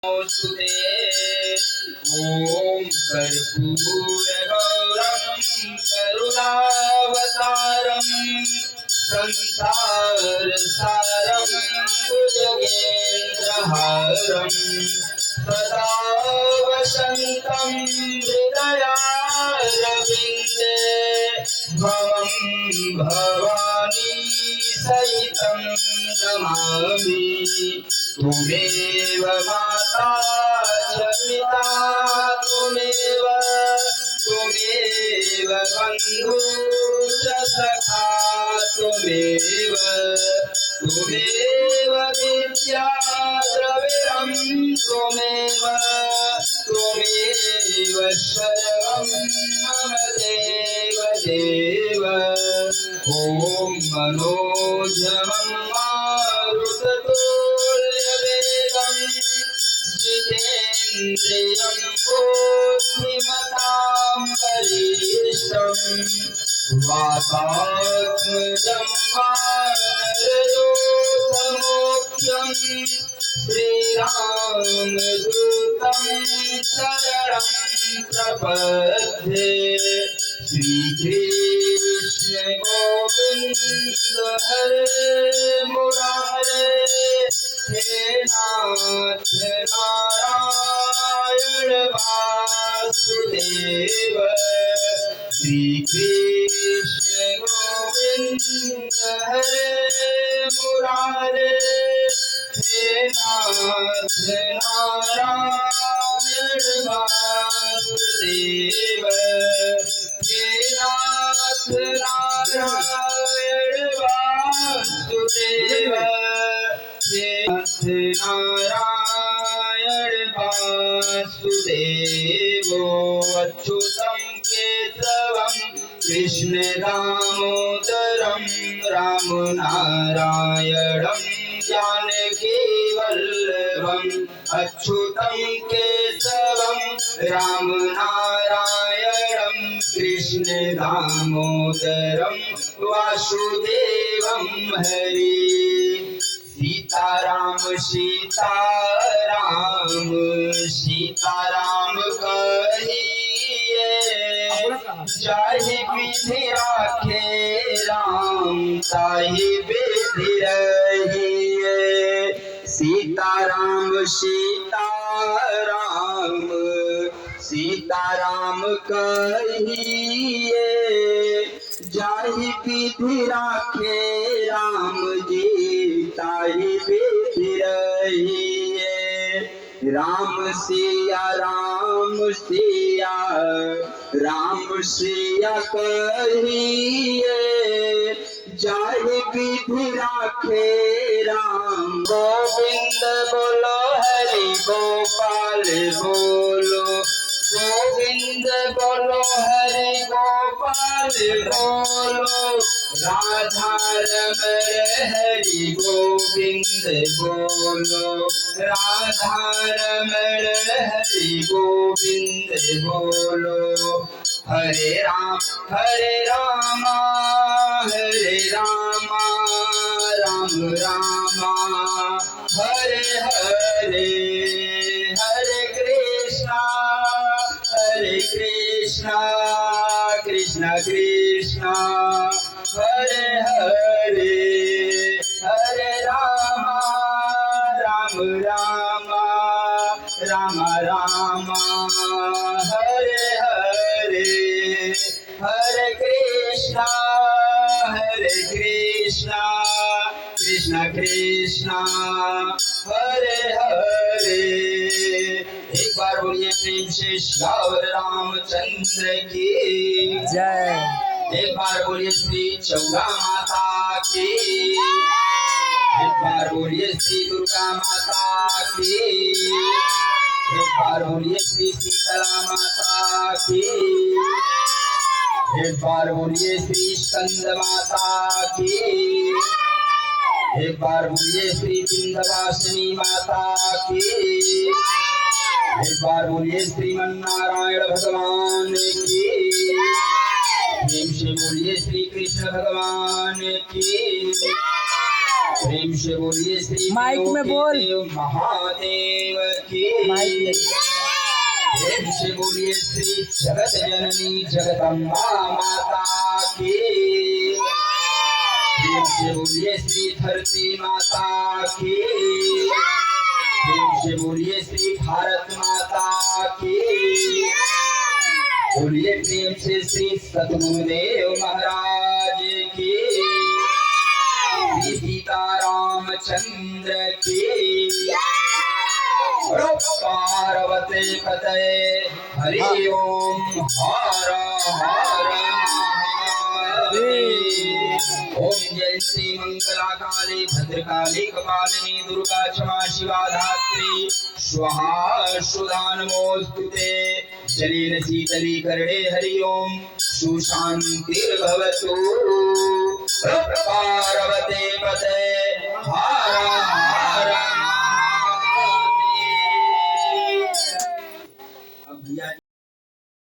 सुते ओम कर्पूरगौरं करुणावतारं संसारसारं भुजगेन्द्रहारं सदा वसन्तं हृदयारविन्दे भवं भवानी सहितं नमामि त्वमेव माता च पिता त्वमेव बन्धु च सखा त्वमेव विद्या द्रविणं त्वमेव सर्वं मम देव ॐ मनोजवं मारुततुल्यवेगं जितेन्द्रियं बुद्धिमतां बलिष्ठं वातात्मजं वानरयोधमुख्यं श्रीरामदूतं शरणं प्रपद्ये श्रीकृष्ण गोविन्द हरे मुरारे हे नाथ नारायण वासुदेव श्रीकृष्ण गोविन्द हरे मुरारे हे नाथ नारायण वासुदेव हे नाथ नारायण वासुदेव हे नाथ नारायण वासुदेव अच्युतं केशवं कृष्ण दामोदरं राम नारायणं जानकी वल्लभम् अच्युतं केशवं राम नारायणं कृष्ण दामोदरं वासुदेवं हरि सीताराम सीताराम सीताराम कहिए जाहि विधि राखे राम ताहि विधि रहिए सीताराम सीताराम सीताराम कहिए जाहि विधि राखे राम जी ताहि विधि रहिए राम सिया कहिए जाहि विधि राखे राम गोविंद बोलो हरि गोपाल बोलो गोविंद बोलो हरि गोपाल बोलो राधा रमण हरि गोविंद बोलो राधा रमण हरि गोविंद बोलो हरे राम राम राम हरे हरे हरे कृष्णा कृष्ण कृष्ण हरे हरे हरे राम राम हरे हरे हरे कृष्ण कृष्ण कृष्ण हरे हरे एक बार बोलिए प्रेम से श्यावर रामचंद्र की जय। एक बार बोलिए श्री चौरा माता की एक बार बोलिए श्री दुर्गा माता की एक बार बोलिए श्री शीतला माता की एक बार बोलिए श्री स्कंद माता की एक बार बोलिए श्री विंध्यवासिनी माता की एक बार बोलिए श्रीमन्नारायण भगवान की प्रेम से बोलिए श्री कृष्ण भगवान की प्रेम से बोलिए श्री माइक में बोल। देव महादेव की। प्रेम से बोलिए श्री जगत जननी जगदम्बा माता की। प्रेम से बोलिए श्री धरती माता की। प्रेम से बोलिए श्री भारत माता की। बोलिए प्रेम से श्री सतगुरुदेव महाराज की। श्री सीतारामचंद्र की। पार्वती पतये हरि ओम हर हर महादेव। ओम जयंती मंगला काली भद्रकाली कपालिनी दुर्गा क्षमा शिवा धात्री स्वाहा सुधा नमोस्तुते। जलेन शीतलीकरणे हरि ओम सुशांतिर्भवतु। पार्वती पतये हर हर महादेव।